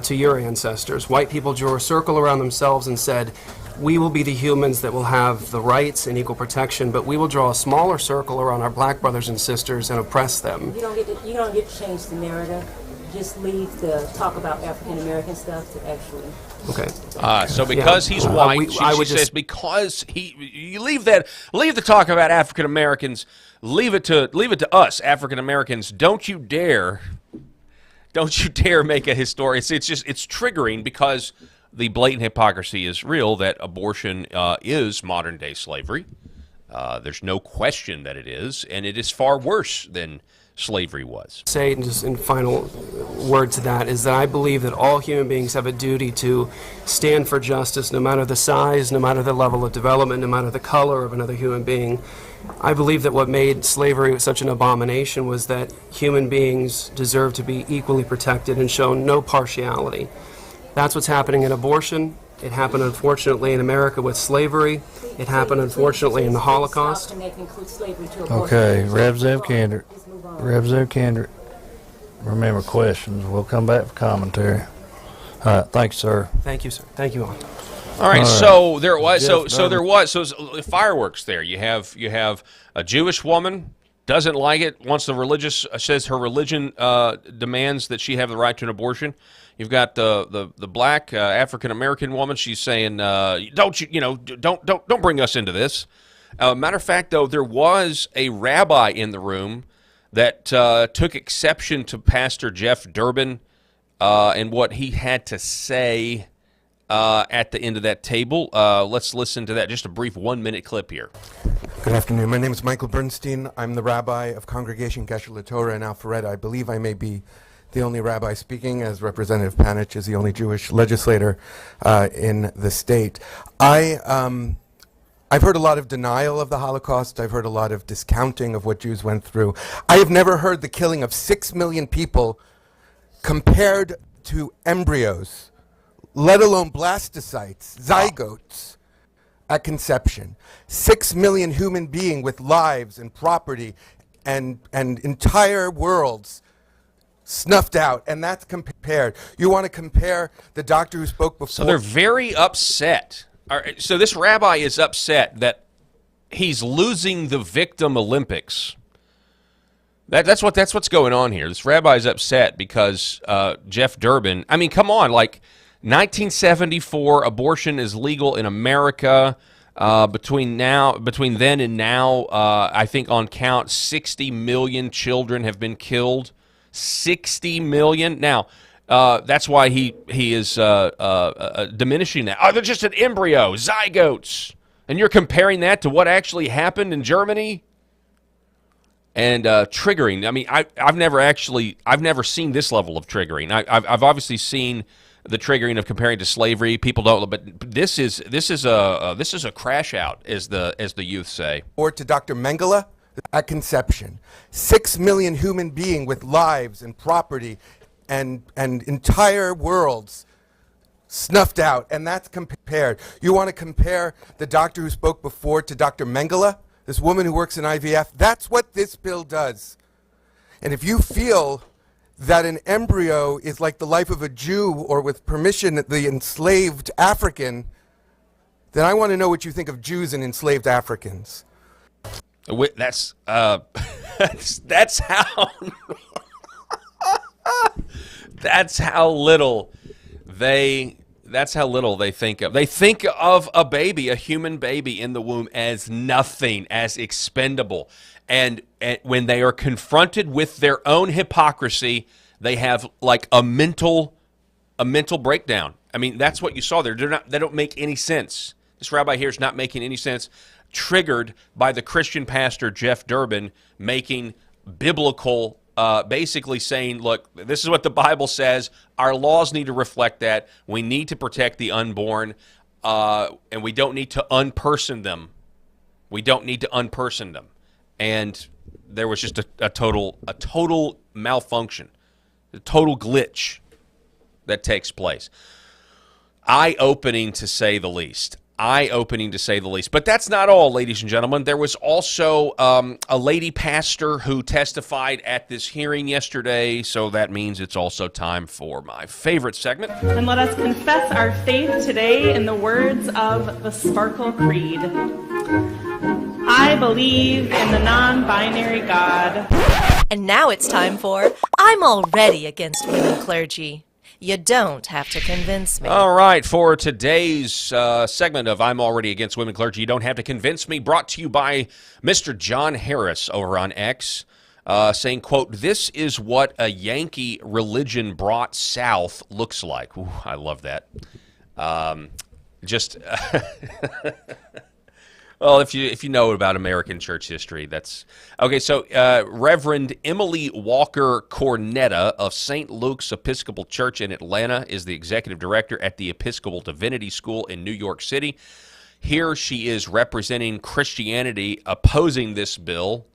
to your ancestors. White people drew a circle around themselves and said, we will be the humans that will have the rights and equal protection, but we will draw a smaller circle around our black brothers and sisters and oppress them. You don't get to change the narrative. Just leave the talk about African American stuff to actually. Okay. So because he's white, she says because you leave the talk about African Americans, leave it to us African Americans. Don't you dare make a historian. It's triggering because the blatant hypocrisy is real that abortion is modern day slavery. There's no question that it is, and it is far worse than slavery was. Say, just in final word to that, is that I believe that all human beings have a duty to stand for justice, no matter the size, no matter the level of development, no matter the color of another human being. I believe that what made slavery such an abomination was that human beings deserve to be equally protected and shown no partiality. That's what's happening in abortion. It happened, unfortunately, in America with slavery. It happened, unfortunately, in the Holocaust. Okay, Representative Kendrick, remember questions. We'll come back for commentary. All right, thank you, sir. Thank you, sir. Thank you all. All right, so there was fireworks there. You have a Jewish woman doesn't like it, wants says her religion demands that she have the right to an abortion. You've got the black African American woman. She's saying, don't bring us into this. Matter of fact, though, there was a rabbi in the room that took exception to Pastor Jeff Durbin and what he had to say at the end of that table. Let's listen to that. Just a brief 1-minute clip here. Good afternoon. My name is Michael Bernstein. I'm the rabbi of Congregation Gesher LaTorah in Alpharetta. I believe I may be the only rabbi speaking, as Representative Panitch is the only Jewish legislator in the state. I've heard a lot of denial of the Holocaust. I've heard a lot of discounting of what Jews went through. I have never heard the killing of 6 million people compared to embryos, let alone blastocytes, zygotes, at conception. 6 million human beings with lives and property and entire worlds snuffed out, and that's compared. You want to compare the doctor who spoke before? So they're very upset. All right, so this rabbi is upset that he's losing the victim Olympics. That's what's going on here. This rabbi is upset because Jeff Durbin. I mean, come on, like 1974, abortion is legal in America. Between then and now, I think on count, 60 million children have been killed. 60 million. Now, that's why he is diminishing that. Oh, they're just an embryo, zygotes. And you're comparing that to what actually happened in Germany? And triggering. I mean, I've never seen this level of triggering. I've obviously seen the triggering of comparing to slavery. People don't, but this is a crash out, as the youth say. Or to Dr. Mengele, at conception, 6 million human beings with lives and property and entire worlds snuffed out, and that's compared. You want to compare the doctor who spoke before to Dr. Mengele, this woman who works in IVF? That's what this bill does. And if you feel that an embryo is like the life of a Jew, or with permission, the enslaved African, then I want to know what you think of Jews and enslaved Africans. That's that's how that's how little they think of. They think of a baby, a human baby in the womb, as nothing, as expendable. And when they are confronted with their own hypocrisy, they have like a mental breakdown. I mean, that's what you saw there. They don't make any sense. This rabbi here is not making any sense. Triggered by the Christian pastor Jeff Durbin making biblical, basically saying, look, this is what the Bible says. Our laws need to reflect that. We need to protect the unborn, and we don't need to unperson them. We don't need to unperson them. And there was just a total malfunction, a total glitch that takes place. Eye-opening to say the least. But that's not all, ladies and gentlemen. There was also a lady pastor who testified at this hearing yesterday, so that means it's also time for my favorite segment. And let us confess our faith today in the words of the Sparkle Creed. I believe in the non-binary God. And now it's time for I'm Already Against Women Clergy. You don't have to convince me. All right, for today's segment of I'm Already Against Women Clergy, You Don't Have to Convince Me, brought to you by Mr. John Harris over on X, saying, quote, this is what a Yankee religion brought south looks like. Ooh, I love that. Well, if you know about American church history, that's okay. So, Reverend Emily Walker Cornetta of St. Luke's Episcopal Church in Atlanta is the executive director at the Episcopal Divinity School in New York City. Here she is representing Christianity opposing this bill.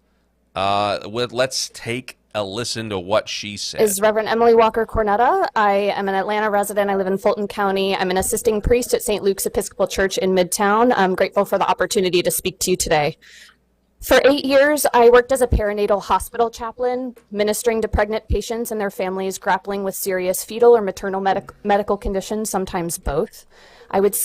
Let's take a listen to what she said. Is Reverend Emily Walker Cornetta. I am an Atlanta resident. I live in Fulton County. I'm an assisting priest at St. Luke's Episcopal Church in Midtown. I'm grateful for the opportunity to speak to you today. For 8 years, I worked as a perinatal hospital chaplain, ministering to pregnant patients and their families grappling with serious fetal or maternal medical conditions, sometimes both.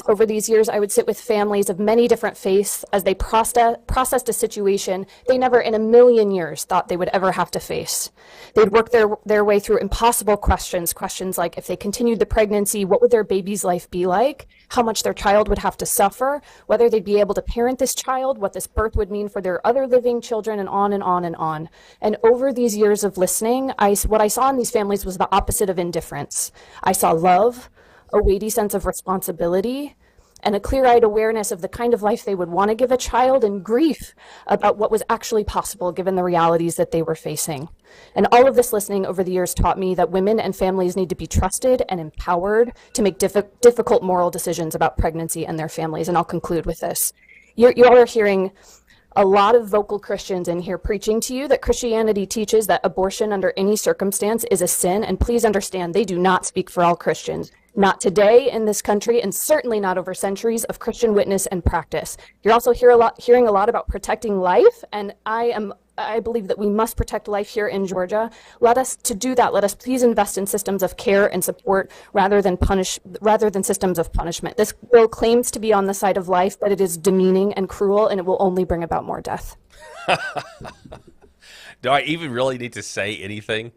Over these years, I would sit with families of many different faiths as they processed a situation they never in a million years thought they would ever have to face. They'd work their way through impossible questions like if they continued the pregnancy, what would their baby's life be like, how much their child would have to suffer, whether they'd be able to parent this child, what this birth would mean for their other living children, and on and on and on. And over these years of listening, what I saw in these families was the opposite of indifference. I saw love, a weighty sense of responsibility, and a clear-eyed awareness of the kind of life they would want to give a child, and grief about what was actually possible given the realities that they were facing. And all of this listening over the years taught me that women and families need to be trusted and empowered to make difficult moral decisions about pregnancy and their families. And I'll conclude with this. You all are hearing a lot of vocal Christians in here preaching to you that Christianity teaches that abortion under any circumstance is a sin, and please understand, they do not speak for all Christians. Not today in this country, and certainly not over centuries of Christian witness and practice. You're also hearing a lot about protecting life, and I believe that we must protect life here in Georgia. Let us please invest in systems of care and support rather than systems of punishment. This bill claims to be on the side of life, but it is demeaning and cruel, and it will only bring about more death. Do I even really need to say anything?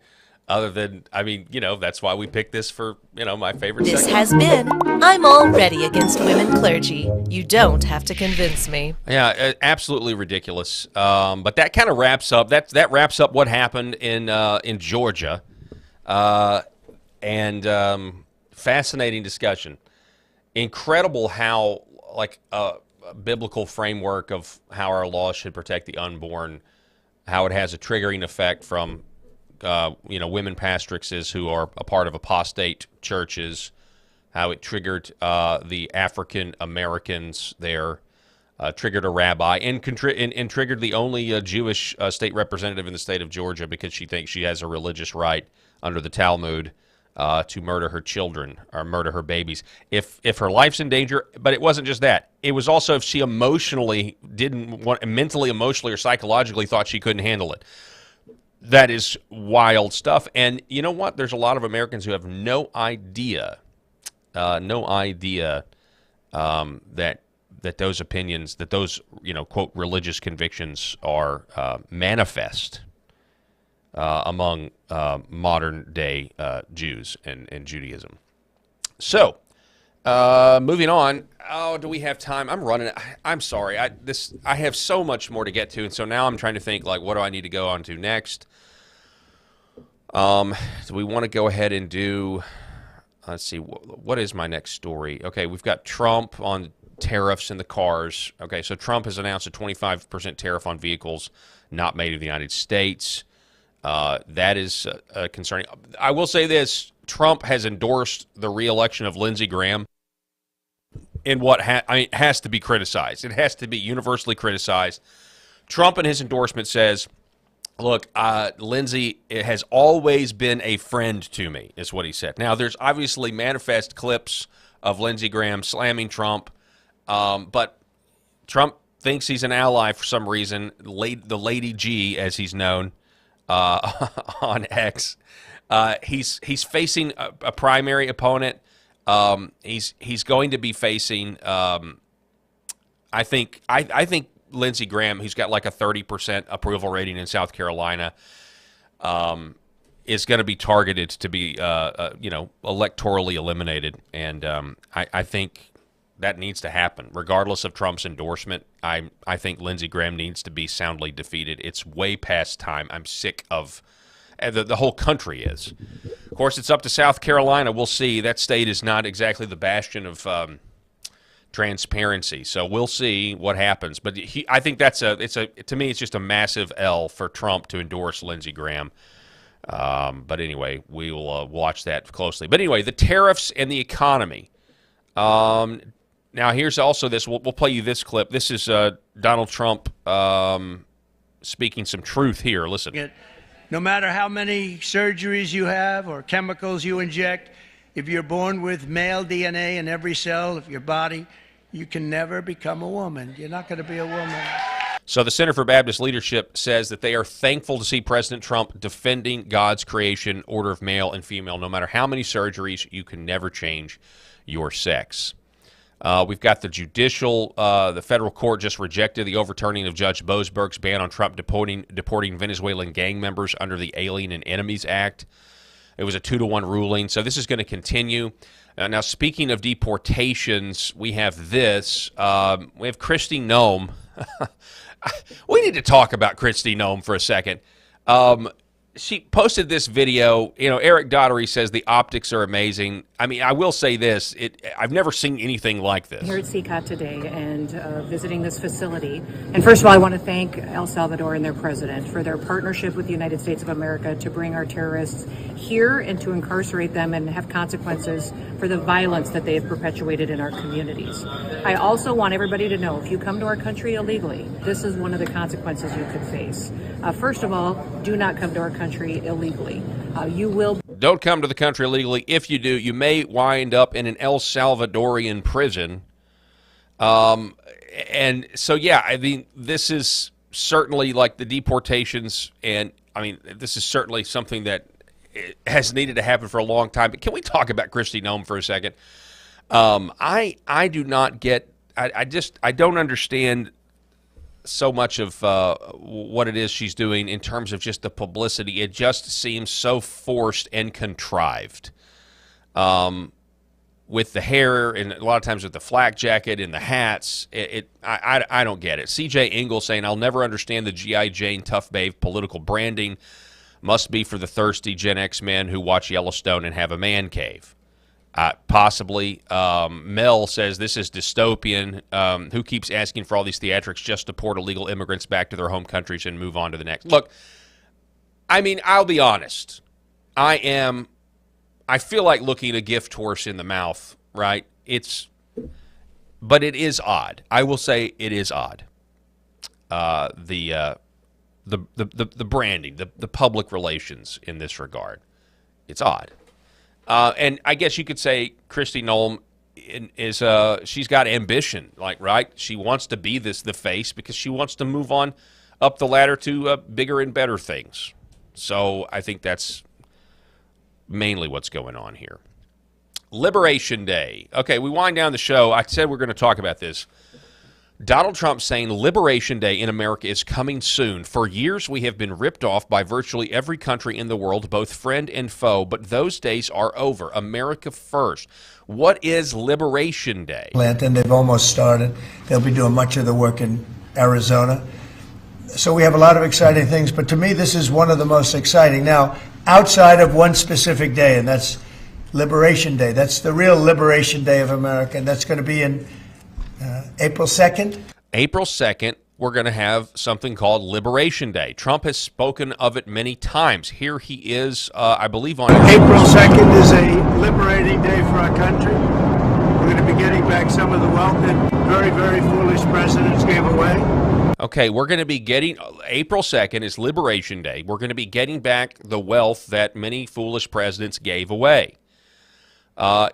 Other than, I mean, that's why we picked this for, my favorite This segment. has been I'm Already Against Women Clergy. You don't have to convince me. Yeah, absolutely ridiculous. But that kind of wraps up. That wraps up what happened in Georgia, and fascinating discussion. Incredible how a biblical framework of how our laws should protect the unborn, how it has a triggering effect from women pastoresses who are a part of apostate churches, how it triggered the African Americans there, triggered a rabbi, and triggered the only Jewish state representative in the state of Georgia because she thinks she has a religious right under the Talmud to murder her children or murder her babies if her life's in danger. But it wasn't just that. It was also if she mentally, emotionally, or psychologically thought she couldn't handle it. That is wild stuff. And you know what? There's a lot of Americans who have no idea that those opinions, that those, quote, religious convictions are manifest among modern-day Jews and Judaism. So, moving on. Oh, do we have time? I'm running. I'm sorry. I have so much more to get to, and so now I'm trying to think, what do I need to go on to next? Do we want to go ahead and do, let's see, what is my next story? Okay, we've got Trump on tariffs in the cars. Okay, so Trump has announced a 25% tariff on vehicles not made in the United States. That is concerning. I will say this. Trump has endorsed the re-election of Lindsey Graham in what has to be criticized. It has to be universally criticized. Trump in his endorsement says, look, Lindsey has always been a friend to me, is what he said. Now, there's obviously manifest clips of Lindsey Graham slamming Trump, but Trump thinks he's an ally for some reason. The Lady G, as he's known on X. He's facing a primary opponent. He's going to be facing. I think Lindsey Graham, who's got like a 30% approval rating in South Carolina, is going to be targeted to be electorally eliminated, and I think that needs to happen regardless of Trump's endorsement. I think Lindsey Graham needs to be soundly defeated. It's way past time. I'm sick of. The whole country is. Of course, it's up to South Carolina. We'll see. That state is not exactly the bastion of transparency, so we'll see what happens. But I think to me, it's just a massive L for Trump to endorse Lindsey Graham. But anyway, we will watch that closely. But anyway, the tariffs and the economy. Now, here's also this. We'll play you this clip. This is Donald Trump speaking some truth here. Listen. No matter how many surgeries you have or chemicals you inject, if you're born with male DNA in every cell of your body, you can never become a woman. You're not going to be a woman. So the Center for Baptist Leadership says that they are thankful to see President Trump defending God's creation order of male and female. No matter how many surgeries, you can never change your sex. We've got the the federal court just rejected the overturning of Judge Boasberg's ban on Trump deporting Venezuelan gang members under the Alien and Enemies Act. It was a 2-1 ruling, so this is going to continue. Now, speaking of deportations, we have this. We have Kristi Noem. We need to talk about Kristi Noem for a second. She posted this video. Eric Daugherty says the optics are amazing. I mean, I will say this. I've never seen anything like this. Here at CCOT today and visiting this facility. And first of all, I want to thank El Salvador and their president for their partnership with the United States of America to bring our terrorists here and to incarcerate them and have consequences for the violence that they have perpetuated in our communities. I also want everybody to know, if you come to our country illegally, this is one of the consequences you could face. First of all, do not come to our country illegally. You will. Don't come to the country illegally. If you do, you may wind up in an El Salvadorian prison. And so, yeah, I mean, this is certainly like the deportations, and I mean, this is certainly something that has needed to happen for a long time. But can we talk about Kristi Noem for a second? I do not get. I don't understand so much of what it is she's doing in terms of just the publicity. It just seems so forced and contrived. With the hair and a lot of times with the flak jacket and the hats, I don't get it. C.J. Ingle saying, I'll never understand the G.I. Jane tough babe political branding. Must be for the thirsty Gen X men who watch Yellowstone and have a man cave. Possibly. Mel says this is dystopian. Who keeps asking for all these theatrics just to port illegal immigrants back to their home countries and move on to the next? Look, I mean, I'll be honest. I feel like looking a gift horse in the mouth, right? But it is odd. I will say it is odd. The branding, the public relations in this regard, it's odd. And I guess you could say Kristi Noem she's got ambition, like, right? She wants to be the face because she wants to move on up the ladder to bigger and better things. So I think that's mainly what's going on here. Liberation Day. Okay, we wind down the show. I said we're going to talk about this. Donald Trump saying Liberation Day in America is coming soon. For years, we have been ripped off by virtually every country in the world, both friend and foe, but those days are over. America first. What is Liberation Day? And they've almost started. They'll be doing much of the work in Arizona. So we have a lot of exciting things, but to me, this is one of the most exciting. Now, outside of one specific day, and that's Liberation Day. That's the real Liberation Day of America, and that's going to be in April 2nd. April 2nd, we're going to have something called Liberation Day. Trump has spoken of it many times. Here he is, I believe, on April 2nd is a liberating day for our country. We're going to be getting back some of the wealth that very, very foolish presidents gave away. Okay, we're going to be getting, April 2nd is Liberation Day. We're going to be getting back the wealth that many foolish presidents gave away.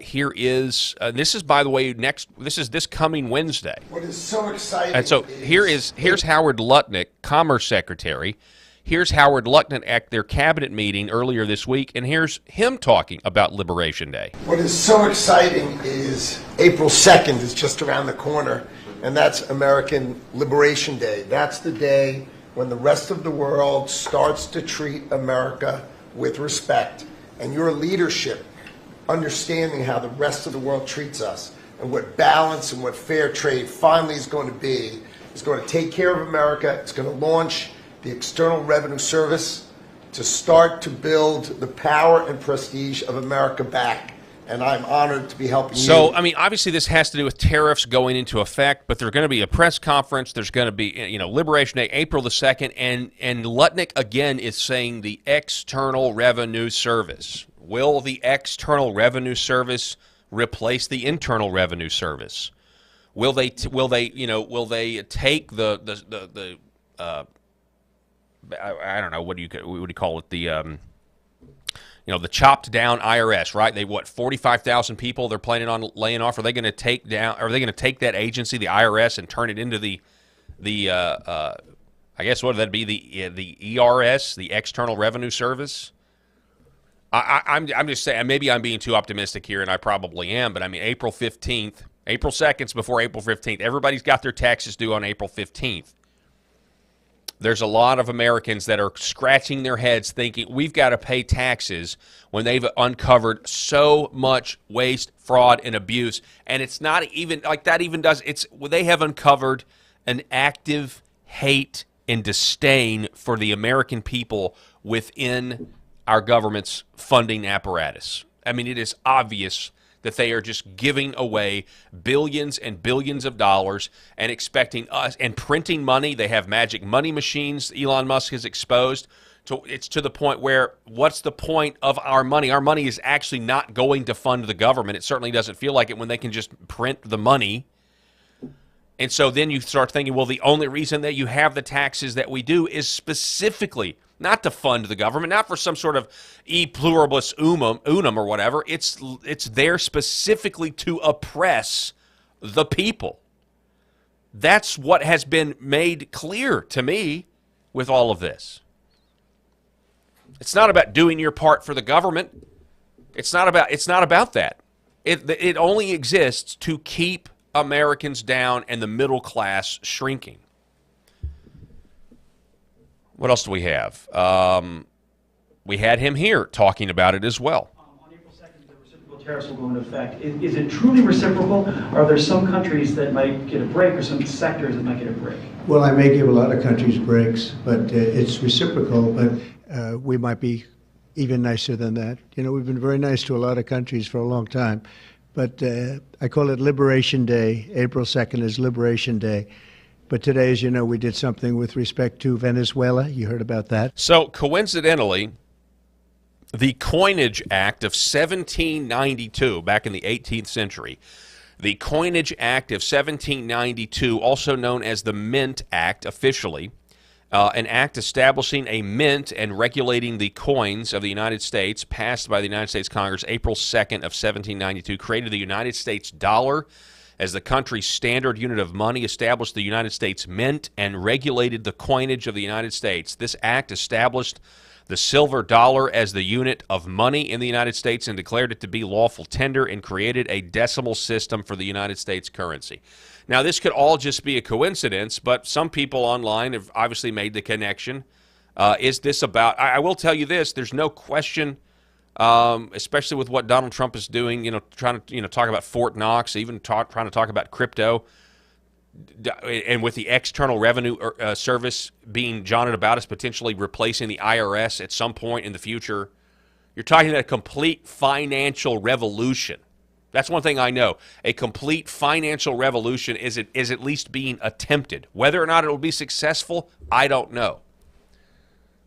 Here is, this is, by the way, this is this coming Wednesday. What is so exciting. And so here's Howard Lutnick, Commerce Secretary. Here's Howard Lutnick at their cabinet meeting earlier this week, and here's him talking about Liberation Day. What is so exciting is April 2nd is just around the corner, and that's American Liberation Day. That's the day when the rest of the world starts to treat America with respect, and your leadership, understanding how the rest of the world treats us and what balance and what fair trade finally is going to be, is going to take care of America. It's going to launch the External Revenue Service to start to build the power and prestige of America back. And I'm honored to be helping you. So, I mean, obviously this has to do with tariffs going into effect, but there's going to be a press conference. There's going to be, Liberation Day, April the 2nd, and Lutnick, again, is saying the External Revenue Service. Will the External Revenue Service replace the Internal Revenue Service? Will they take the I don't know, what do you call it, the the chopped down IRS, right? They 45,000 people they're planning on laying off. Are they going to take that agency, the IRS, and turn it into the I guess what would that be, the ERS, the External Revenue Service? I'm just saying, maybe I'm being too optimistic here, and I probably am, but I mean, April 15th, April 2nd's before April 15th. Everybody's got their taxes due on April 15th. There's a lot of Americans that are scratching their heads thinking we've got to pay taxes when they've uncovered so much waste, fraud, and abuse. And it's not even like that they have uncovered an active hate and disdain for the American people within our government's funding apparatus. I mean, it is obvious that they are just giving away billions and billions of dollars and expecting us, and printing money. They have magic money machines Elon Musk has exposed. So it's to the point where, what's the point of our money? Our money is actually not going to fund the government. It certainly doesn't feel like it when they can just print the money. And so then you start thinking, well, the only reason that you have the taxes that we do is specifically not to fund the government, not for some sort of e pluribus unum or whatever. It's there specifically to oppress the people. That's what has been made clear to me with all of this. It's not about doing your part for the government. It's not about that. It only exists to keep Americans down and the middle class shrinking. What else do we have? We had him here talking about it as well. Tariffs will go into effect. Is it truly reciprocal? Or are there some countries that might get a break or some sectors that might get a break? Well, I may give a lot of countries breaks, but it's reciprocal, but we might be even nicer than that. You know, we've been very nice to a lot of countries for a long time, but I call it Liberation Day. April 2nd is Liberation Day. But today, as you know, we did something with respect to Venezuela. You heard about that. So, coincidentally, the Coinage Act of 1792, back in the 18th century, the Coinage Act of 1792, also known as the Mint Act officially, an act establishing a mint and regulating the coins of the United States, passed by the United States Congress April 2nd of 1792, created the United States dollar as the country's standard unit of money, established the United States Mint, and regulated the coinage of the United States. This act established the silver dollar as the unit of money in the United States and declared it to be lawful tender and created a decimal system for the United States currency. Now, this could all just be a coincidence, but some people online have obviously made the connection. Is this about, I will tell you this, there's no question, especially with what Donald Trump is doing, trying to, talk about Fort Knox, even trying to talk about crypto, and with the External Revenue Service being jotted about as potentially replacing the IRS at some point in the future, you're talking about a complete financial revolution. That's one thing I know. A complete financial revolution is at least being attempted. Whether or not it will be successful, I don't know.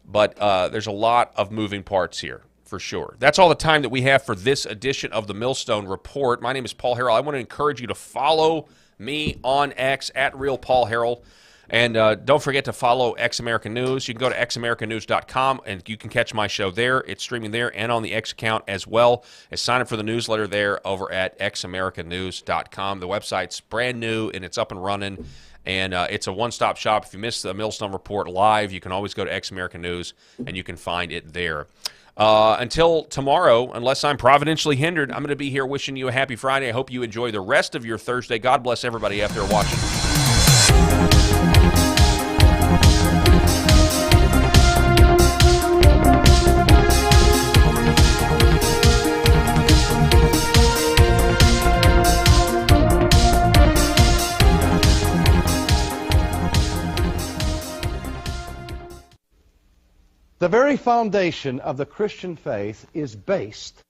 But there's a lot of moving parts here, for sure. That's all the time that we have for this edition of the Millstone Report. My name is Paul Harrell. I want to encourage you to follow me on X at Real Paul Harrell. And don't forget to follow X American News. You can go to xamericannews.com and you can catch my show there. It's streaming there and on the X account as well. And sign up for the newsletter there over at xamericannews.com. The website's brand new and it's up and running. And it's a one-stop shop. If you miss the Millstone Report live, you can always go to X American News and you can find it there. Until tomorrow, unless I'm providentially hindered, I'm going to be here wishing you a happy Friday. I hope you enjoy the rest of your Thursday. God bless everybody out there watching. The very foundation of the Christian faith is based